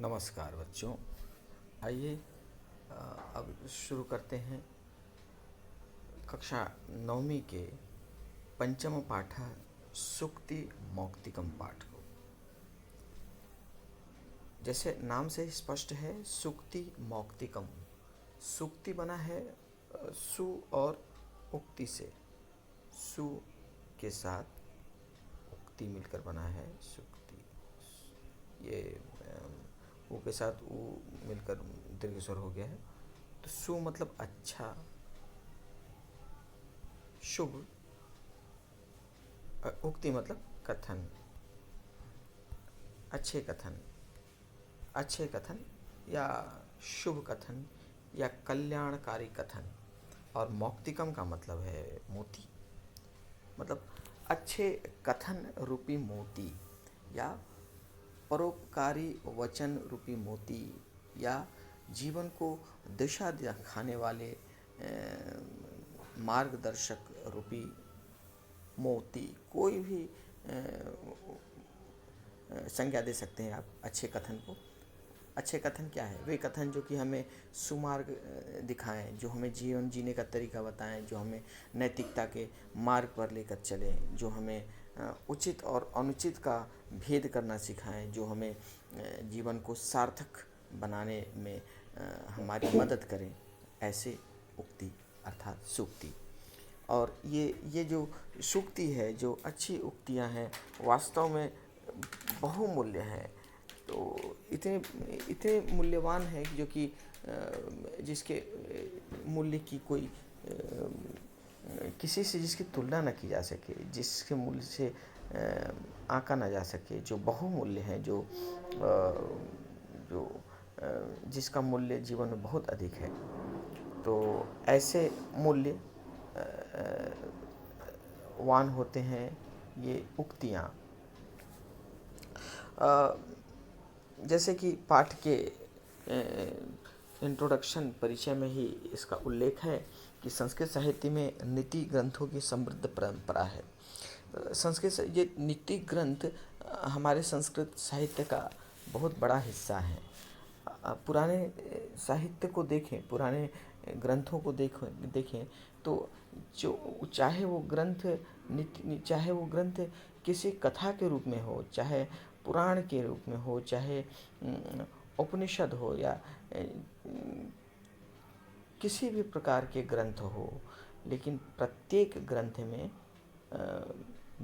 नमस्कार बच्चों। आइए अब शुरू करते हैं कक्षा नौवीं के पंचम पाठ सूक्ति मौक्तिकम पाठ को। जैसे नाम से स्पष्ट है, सूक्ति मौक्तिकम। सूक्ति बना है सु और उक्ति से। सु के साथ उक्ति मिलकर बना है सूक्ति। ये ऊ के साथ ऊ मिलकर दीर्घ स्वर हो गया है। तो सु मतलब अच्छा, शुभ, उक्ति मतलब कथन, अच्छे कथन, अच्छे कथन या शुभ कथन या कल्याणकारी कथन। और मौक्तिकम का मतलब है मोती, मतलब अच्छे कथन रूपी मोती या परोपकारी वचन रूपी मोती या जीवन को दिशा दिखाने वाले मार्गदर्शक रूपी मोती। कोई भी संज्ञा दे सकते हैं आप अच्छे कथन को। अच्छे कथन क्या है? वे कथन जो कि हमें सुमार्ग दिखाएं, जो हमें जीवन जीने का तरीका बताएं, जो हमें नैतिकता के मार्ग पर लेकर चलें, जो हमें उचित और अनुचित का भेद करना सिखाएं, जो हमें जीवन को सार्थक बनाने में हमारी मदद करें, ऐसे उक्ति अर्थात सूक्ति। और ये जो सूक्ति है, जो अच्छी उक्तियां हैं, वास्तव में बहुमूल्य हैं। तो इतने मूल्यवान है जो कि जिसके मूल्य की कोई किसी से जिसकी तुलना न की जा सके, जिसके मूल्य से आंका न जा सके, जो बहुमूल्य है, जो जिसका मूल्य जीवन में बहुत अधिक है। तो ऐसे मूल्य वान होते हैं ये उक्तियाँ। जैसे कि पाठ के इंट्रोडक्शन परिचय में ही इसका उल्लेख है कि संस्कृत साहित्य में नीति ग्रंथों की समृद्ध परंपरा है। संस्कृत ये नीति ग्रंथ हमारे संस्कृत साहित्य का बहुत बड़ा हिस्सा है। पुराने साहित्य को देखें, पुराने ग्रंथों को देखें तो जो चाहे वो ग्रंथ किसी कथा के रूप में हो, चाहे पुराण के रूप में हो, चाहे उपनिषद हो या किसी भी प्रकार के ग्रंथ हो, लेकिन प्रत्येक ग्रंथ में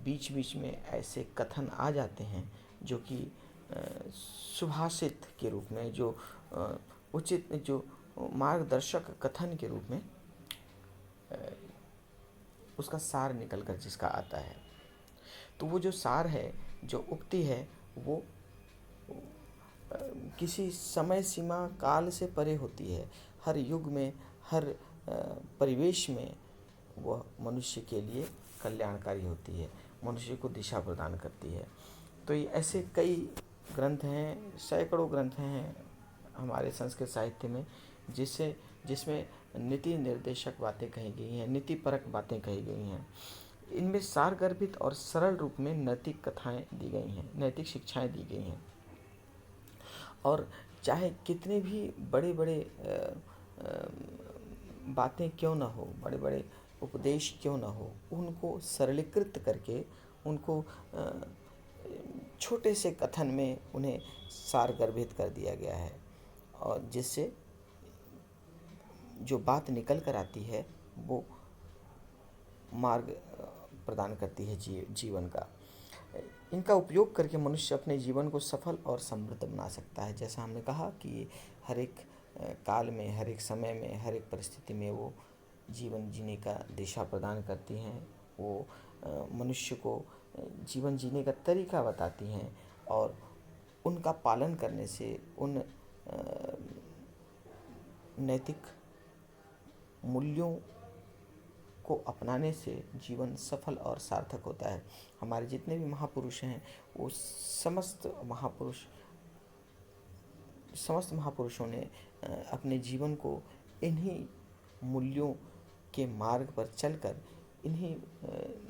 बीच बीच में ऐसे कथन आ जाते हैं जो कि सुभाषित के रूप में, जो उचित, जो मार्गदर्शक कथन के रूप में उसका सार निकल कर जिसका आता है। तो वो जो सार है, जो उक्ति है, वो किसी समय सीमा काल से परे होती है। हर युग में, हर परिवेश में वह मनुष्य के लिए कल्याणकारी होती है, मनुष्य को दिशा प्रदान करती है। तो ये ऐसे कई ग्रंथ हैं, सैकड़ों ग्रंथ हैं हमारे संस्कृत साहित्य में, जिसमें नीति निर्देशक बातें कही गई हैं, नीति परक बातें कही गई हैं। इनमें सारगर्भित और सरल रूप में नैतिक कथाएं दी गई हैं, नैतिक शिक्षाएं दी गई हैं। और चाहे कितने भी बड़े बड़े बातें क्यों ना हो, बड़े बड़े उपदेश क्यों ना हो, उनको सरलीकृत करके, उनको छोटे से कथन में उन्हें सारगर्भित कर दिया गया है। और जिससे जो बात निकल कर आती है वो मार्ग प्रदान करती है जीवन का। इनका उपयोग करके मनुष्य अपने जीवन को सफल और समृद्ध बना सकता है। जैसा हमने कहा कि हर एक काल में, हर एक समय में, हर एक परिस्थिति में वो जीवन जीने का दिशा प्रदान करती हैं। वो मनुष्य को जीवन जीने का तरीका बताती हैं और उनका पालन करने से, उन नैतिक मूल्यों को अपनाने से जीवन सफल और सार्थक होता है। हमारे जितने भी महापुरुष हैं, वो समस्त महापुरुषों ने अपने जीवन को इन्हीं मूल्यों के मार्ग पर चलकर, इन्हीं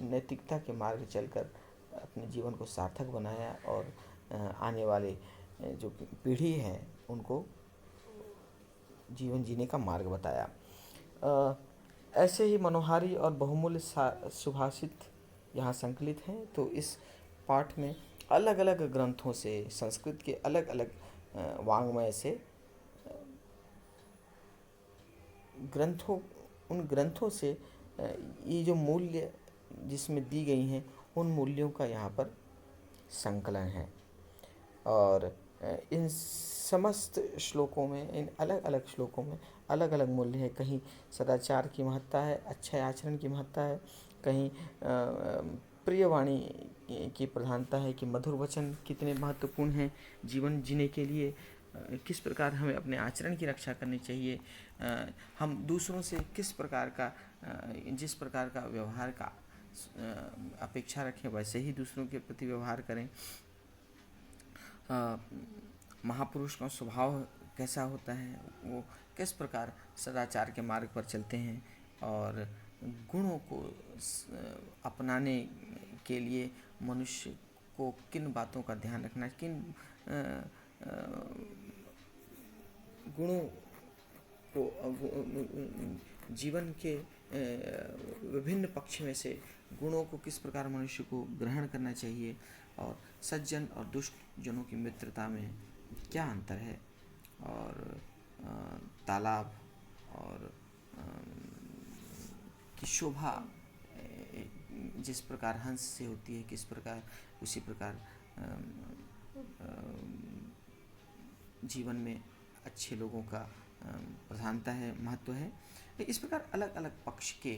नैतिकता के मार्ग चलकर अपने जीवन को सार्थक बनाया और आने वाले जो पीढ़ी है उनको जीवन जीने का मार्ग बताया। ऐसे ही मनोहारी और बहुमूल्य सुभाषित यहाँ संकलित हैं। तो इस पाठ में अलग अलग ग्रंथों से, संस्कृत के अलग अलग वाङ्मय से उन ग्रंथों से ये जो मूल्य जिसमें दी गई हैं उन मूल्यों का यहाँ पर संकलन है। और इन समस्त श्लोकों में, इन अलग अलग श्लोकों में अलग अलग मूल्य है। कहीं सदाचार की महत्ता है, अच्छे आचरण की महत्ता है, कहीं प्रियवाणी की प्रधानता है कि मधुर वचन कितने महत्वपूर्ण हैं जीवन जीने के लिए, किस प्रकार हमें अपने आचरण की रक्षा करनी चाहिए, हम दूसरों से किस प्रकार का, जिस प्रकार का व्यवहार का अपेक्षा रखें वैसे ही दूसरों के प्रति व्यवहार करें। महापुरुष का स्वभाव कैसा होता है, वो किस प्रकार सदाचार के मार्ग पर चलते हैं, और गुणों को अपनाने के लिए मनुष्य को किन बातों का ध्यान रखना, किन गुणों को जीवन के विभिन्न पक्ष में से गुणों को किस प्रकार मनुष्य को ग्रहण करना चाहिए, और सज्जन और दुष्ट जनों की मित्रता में क्या अंतर है, और तालाब और की शोभा जिस प्रकार हंस से होती है, किस प्रकार उसी प्रकार जीवन में अच्छे लोगों का प्रधानता है, महत्व है। इस प्रकार अलग अलग पक्ष के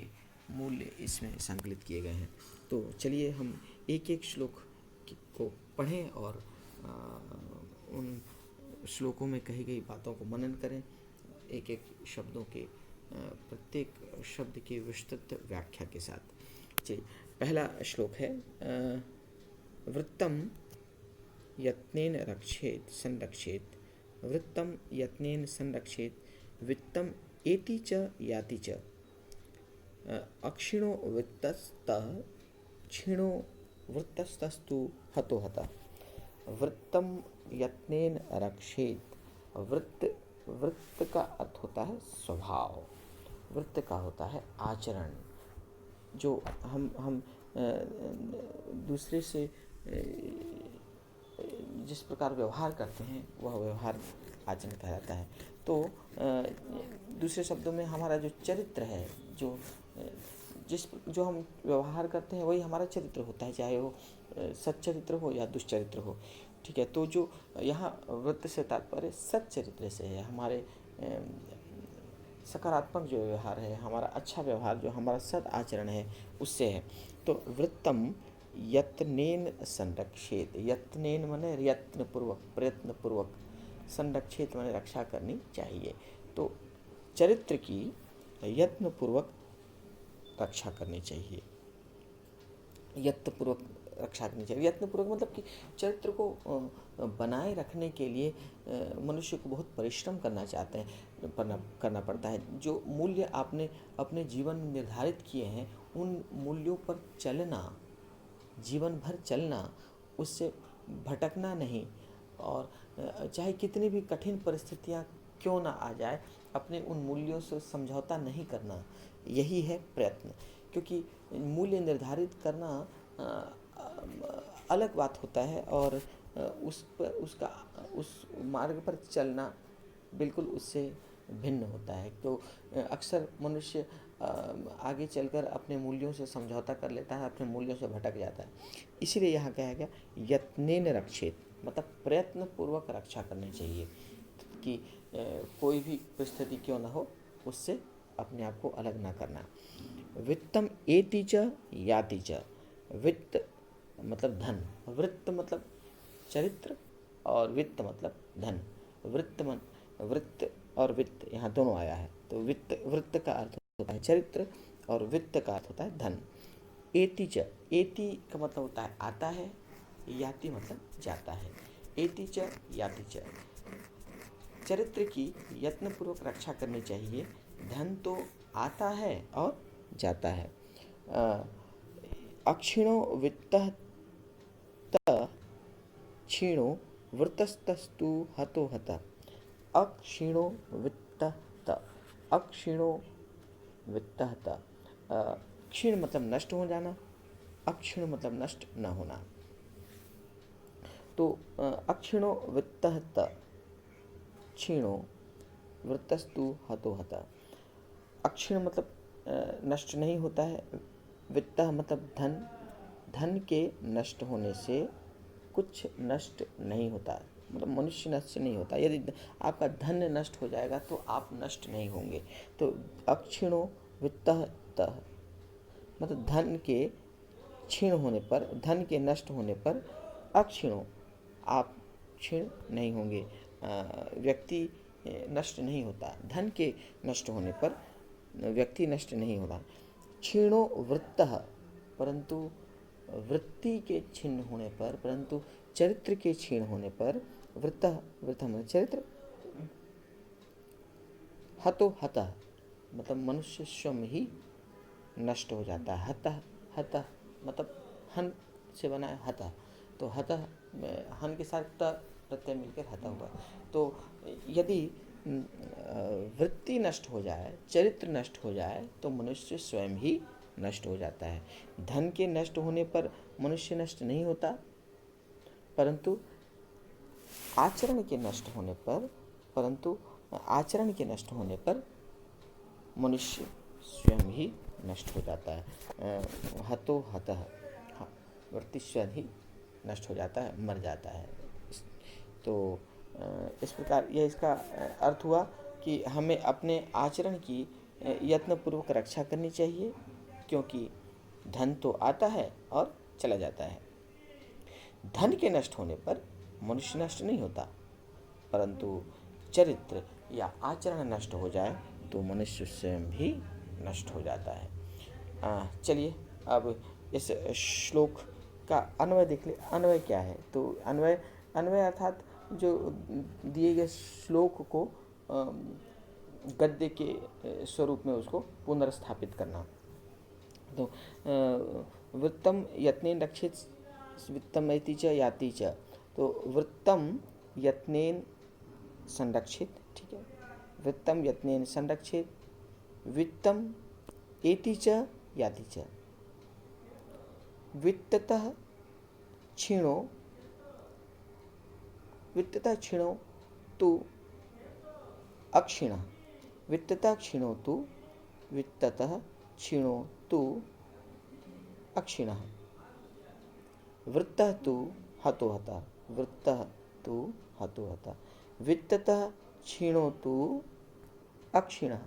मूल्य इसमें संकलित किए गए हैं। तो चलिए हम एक एक श्लोक को पढ़ें और उन श्लोकों में कही गई बातों को मनन करें, एक एक शब्दों के प्रत्येक शब्द की विस्तृत व्याख्या के साथ। चलिए, पहला श्लोक है वृत्तम यत्नेन रक्षेत संरक्षेत, वृत्तम यत्नेन संरक्षेत, वित्तम एति च याति च, अक्षिणो वित्तस्तः क्षीणो वृत्तस्तस्तु हतो हतः। वृत्तम यत्नेन रक्षेत, वृत्त का अर्थ होता है स्वभाव, वृत्त का होता है आचरण। जो हम दूसरे से जिस प्रकार व्यवहार करते हैं वह व्यवहार आचरण कहलाता है। तो दूसरे शब्दों में हमारा जो चरित्र है, जो हम व्यवहार करते हैं वही हमारा चरित्र होता है, चाहे वो सच्चरित्र हो या दुष्चरित्र हो। ठीक है, तो जो यहाँ वृत्त से तात्पर्य सच्चरित्र से है, हमारे सकारात्मक जो व्यवहार है, हमारा अच्छा व्यवहार, जो हमारा सद आचरण है उससे है। तो वृत्तम यत्नेन संरक्षेत, यत्नेन माने यत्न पूर्वक, प्रयत्न पूर्वक, संरक्षित माने रक्षा करनी चाहिए। तो चरित्र की यत्न पूर्वक रक्षा करनी चाहिए, यत्न पूर्वक रक्षा करनी चाहिए। यत्न पूर्वक मतलब कि चरित्र को बनाए रखने के लिए मनुष्य को बहुत परिश्रम करना पड़ता है। जो मूल्य आपने अपने जीवन में निर्धारित किए हैं उन मूल्यों पर चलना, जीवन भर चलना, उससे भटकना नहीं, और चाहे कितनी भी कठिन परिस्थितियां क्यों ना आ जाए, अपने उन मूल्यों से समझौता नहीं करना, यही है प्रयत्न। क्योंकि मूल्य निर्धारित करना अलग बात होता है, और उस मार्ग पर चलना बिल्कुल उससे भिन्न होता है। तो अक्सर मनुष्य आगे चलकर अपने मूल्यों से समझौता कर लेता है, अपने मूल्यों से भटक जाता है। इसीलिए यहाँ कहा गया यत्नेन रक्षेत, मतलब प्रयत्न पूर्वक रक्षा करनी चाहिए कि कोई भी परिस्थिति क्यों ना हो उससे अपने आप को अलग ना करना। वित्तम एति च याति च, वित्त मतलब धन, वृत्त मतलब चरित्र, और वित्त मतलब धन। वृत्त और वित्त यहाँ दोनों आया है। तो वृत्त का अर्थ होता है चरित्र, और वित्त का अर्थ होता है धन। एति च, एति का मतलब होता है आता है, याति मतलब जाता है। एति च याति च, चरित्र की यत्नपूर्वक रक्षा करनी चाहिए। धन तो आता है और जाता है। अक्षिणो वित्तः क्षीणो वृत्तस्तस्तु हतो हतः अक्षीणो वित्तहत। अक्षीणो वित्तहत। क्षीण मतलब नष्ट हो जाना, अक्षीण मतलब नष्ट न होना। तो अक्षीणो वित्तहत, क्षीणो वृत्तस्तु हतो हतः। अक्षीण मतलब नष्ट नहीं होता है, वित्त मतलब धन, धन के नष्ट होने से कुछ नष्ट नहीं होता, मतलब मनुष्य नष्ट नहीं होता। यदि आपका धन नष्ट हो जाएगा तो आप नष्ट नहीं होंगे। तो अक्षीणो वित्तः मतलब धन के क्षीण होने पर, धन के नष्ट होने पर अक्षीणो आप क्षीण नहीं होंगे, व्यक्ति नष्ट नहीं होता। धन के नष्ट होने पर व्यक्ति नष्ट नहीं होता। क्षीणो वृत्तः, परंतु वृत्ति के क्षीण होने पर, परंतु चरित्र के क्षीण होने पर, वृत्तः वृत्तः मतलब चरित्र, हतो हतः मतलब मनुष्य स्वयं ही नष्ट हो जाता है। हतः हतः मतलब हन से बना है हतः, तो हतः हन के साथ त प्रत्यय मिलकर हतः हुआ। तो यदि वृत्ति नष्ट हो जाए, चरित्र नष्ट हो जाए तो मनुष्य स्वयं ही नष्ट हो जाता है। धन के नष्ट होने पर मनुष्य नष्ट नहीं होता, परंतु आचरण के नष्ट होने पर, परंतु आचरण के नष्ट होने पर मनुष्य स्वयं ही नष्ट हो जाता है। हतो हतः, वृत्ति स्वयं ही नष्ट हो जाता है, मर जाता है। तो इस प्रकार यह इसका अर्थ हुआ कि हमें अपने आचरण की यत्नपूर्वक रक्षा करनी चाहिए, क्योंकि धन तो आता है और चला जाता है। धन के नष्ट होने पर मनुष्य नष्ट नहीं होता, परंतु चरित्र या आचरण नष्ट हो जाए तो मनुष्य स्वयं भी नष्ट हो जाता है। चलिए अब इस श्लोक का अन्वय देख ले। अन्वय क्या है? तो अन्वय अर्थात जो दिए गए श्लोक को गद्य के स्वरूप में उसको पुनर्स्थापित करना। तो वृत्तम यत्नेन रक्षित वित्तम इति च याति च। तो वृत्तम यत्नेन संरक्षित, ठीक है, वृत्तम यत्नेन संरक्षित, वित्तम एति च याति च। वित्ततः क्षीणो, वित्ततः क्षीणो तु अक्षीणः, वित्ततः क्षीणो तु, वित्ततः क्षीणो तु अक्षीणः। वृत्तः तु हतो हतः, वृत्तः तु हतो हतः। वित्ततः क्षीणो तु अक्षीणः,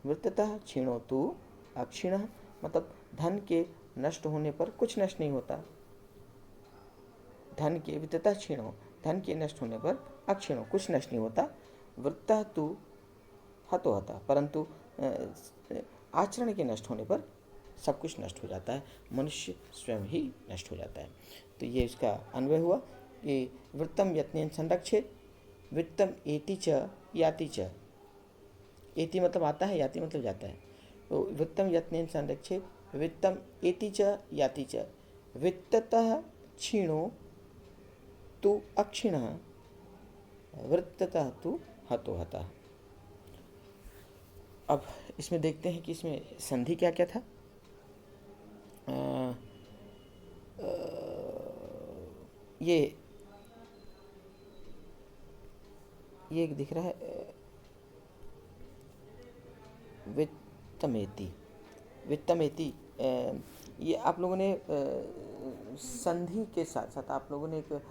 वित्ततः क्षीणो तु अक्षीणः मतलब धन के नष्ट होने पर कुछ नष्ट नहीं होता। धन के वित्ततः क्षीणो, धन के नष्ट होने पर अक्षीणो कुछ नष्ट नहीं होता। वृत्तः तु हतो हतः, परंतु आचरण के नष्ट होने पर सब कुछ नष्ट हो जाता है, मनुष्य स्वयं ही नष्ट हो जाता है। तो ये इसका अन्वय हुआ कि वृत्तम यत्नेन संरक्षित, वित्तम एति च याति च। एति मतलब आता है, याति मतलब जाता है। तो वित्तम यत्नेन संरक्षित, वित्तम एति च याति च। वित्ततः क्षीणो तु अक्षीणः, वृत्ततः तु हतो हतः। अब इसमें देखते हैं कि इसमें संधि क्या क्या था। ये दिख रहा है वित्तमेति, वित्तमेति। ये आप लोगों ने संधि के साथ साथ आप लोगों ने एक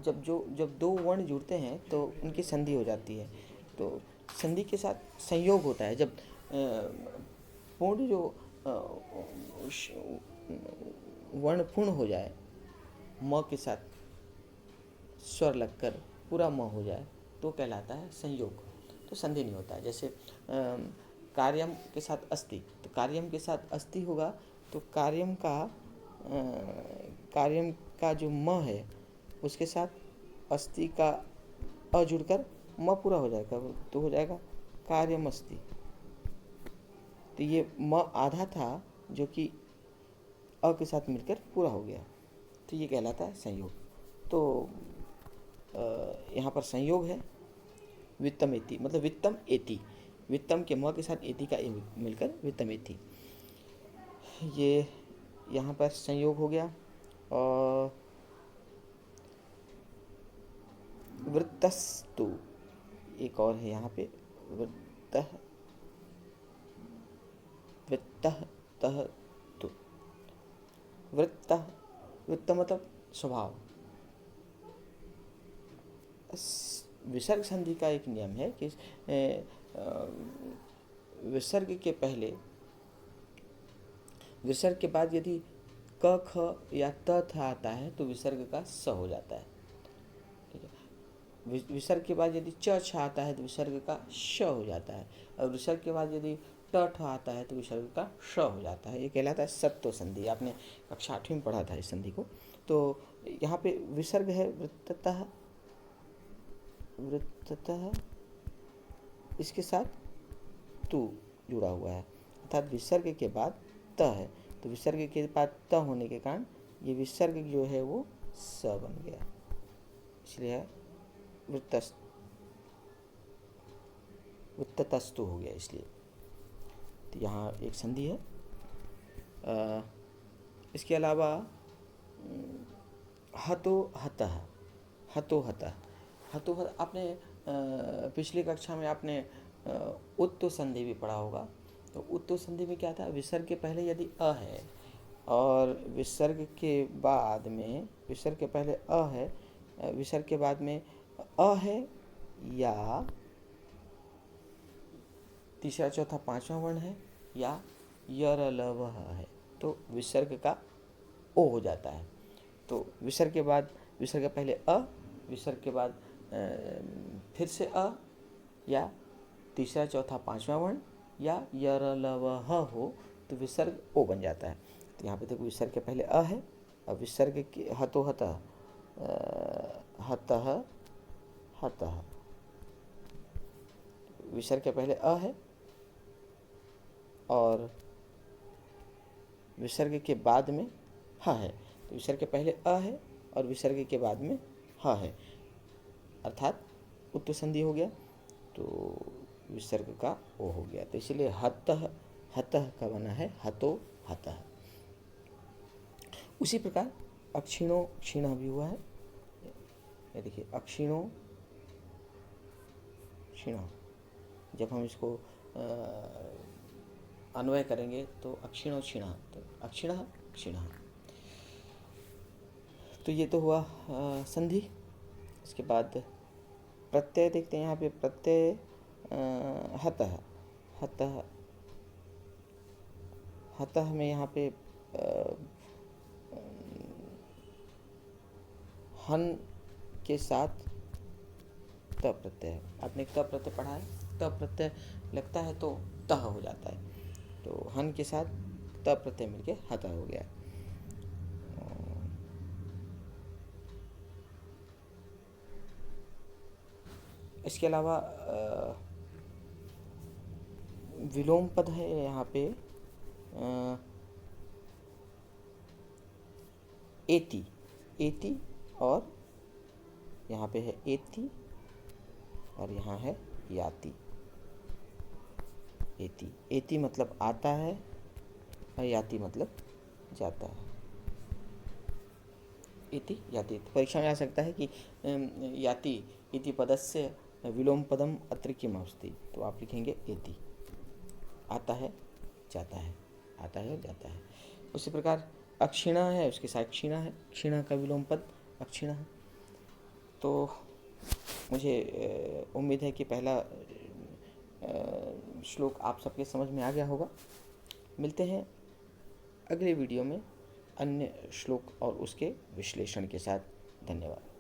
जब दो वर्ण जुड़ते हैं तो उनकी संधि हो जाती है। तो संधि के साथ संयोग होता है। जब पूर्ण जो वर्ण पूर्ण हो जाए, म के साथ स्वर लगकर पूरा म हो जाए तो कहलाता है संयोग, तो संधि नहीं होता है। जैसे कार्यम के साथ अस्ति, तो कार्यम के साथ अस्ति होगा तो कार्यम का जो म है उसके साथ अस्ति का अ जुड़कर म पूरा हो जाएगा, तो हो जाएगा कार्यम अस्ति। तो ये म आधा था जो कि अ के साथ मिलकर पूरा हो गया, तो ये कहलाता है संयोग। तो यहाँ पर संयोग है वित्तम एति, मतलब वित्तम एति, वित्तम के म के साथ एति का ए मिलकर वित्तम एति, ये यहाँ पर संयोग हो गया। और वृत्तस्तु एक और है यहाँ पे, वृत्तः वृत्तः तः तु, वृत्तः, वृत्त मतलब स्वभाव। विसर्ग संधि का एक नियम है कि विसर्ग के पहले, विसर्ग के बाद यदि क ख या त थ आता है तो विसर्ग का स हो जाता है, ठीक है। विसर्ग के बाद यदि च छ आता है तो विसर्ग का श हो जाता है, और विसर्ग के बाद यदि ट ठ आता है तो विसर्ग का श हो जाता है। ये कहलाता है सत्व संधि। आपने कक्षा 8वीं में पढ़ा था इस संधि को। तो यहाँ पे विसर्ग है वृत्ततः, वृत्ततः इसके साथ तु जुड़ा हुआ है, अर्थात विसर्ग के बाद त है, तो विसर्ग के बाद त होने के कारण ये विसर्ग जो है वो स बन गया, इसलिए वृत्ततस्तु हो गया इसलिए। तो यहाँ एक संधि है। इसके अलावा हतो हतः, हतो हतः, हतो आपने पिछली कक्षा में आपने उत्तो संधि भी पढ़ा होगा। तो उत्तो संधि में क्या था, विसर्ग के पहले यदि अ है और विसर्ग के बाद में, विसर्ग के पहले अ है, विसर्ग के बाद में अ है या तीसरा चौथा पांचवा वर्ण है या यर ल व है, तो विसर्ग का ओ हो जाता है। तो विसर्ग के बाद, विसर्ग के पहले अ, विसर्ग के बाद फिर से अ, या तीसरा चौथा पांचवा वर्ण या यर ल व ह हो तो विसर्ग ओ बन जाता है। तो यहाँ पे देखो विसर्ग के पहले अ है और विसर्ग के हतो हतः, हतः हतः, विसर्ग के पहले अ है और विसर्ग के बाद में ह है, तो विसर्ग के पहले अ है और विसर्ग के बाद में ह है, अर्थात उत्तो संधि हो गया, तो विसर्ग का ओ हो गया। तो इसलिए हतः, हतः का बना है हतो हतः। उसी प्रकार अक्षिणो क्षीणः भी हुआ है। ये देखिए अक्षिणो क्षीणः, जब हम इसको अन्वय करेंगे तो अक्षिणो क्षीणः, तो अक्षिणः क्षीणः। तो ये तो हुआ संधि। इसके बाद प्रत्यय देखते हैं। यहाँ पे प्रत्यय हतः, हतः, हतः में यहाँ पे हन के साथ त प्रत्यय, आपने त प्रत्यय पढ़ा है, त प्रत्यय लगता है तो तह हो जाता है, तो हन के साथ त प्रत्यय मिलके हतः हो गया। इसके अलावा विलोम पद है यहाँ पे एति, एति, और यहाँ पे है एति और यहाँ है याति। एति, एति मतलब आता है और याति मतलब जाता है। इति याति, परीक्षा में आ सकता है कि याति इति पदस्य विलोम पदम अत्र किम अस्ति, तो आप लिखेंगे एति, आता है जाता है, आता है और जाता है। उसी प्रकार अक्षिणा है, उसके साथ क्षीणा है, क्षीणा का विलोम पद अक्षिणा है। तो मुझे उम्मीद है कि पहला श्लोक आप सबके समझ में आ गया होगा। मिलते हैं अगले वीडियो में अन्य श्लोक और उसके विश्लेषण के साथ। धन्यवाद।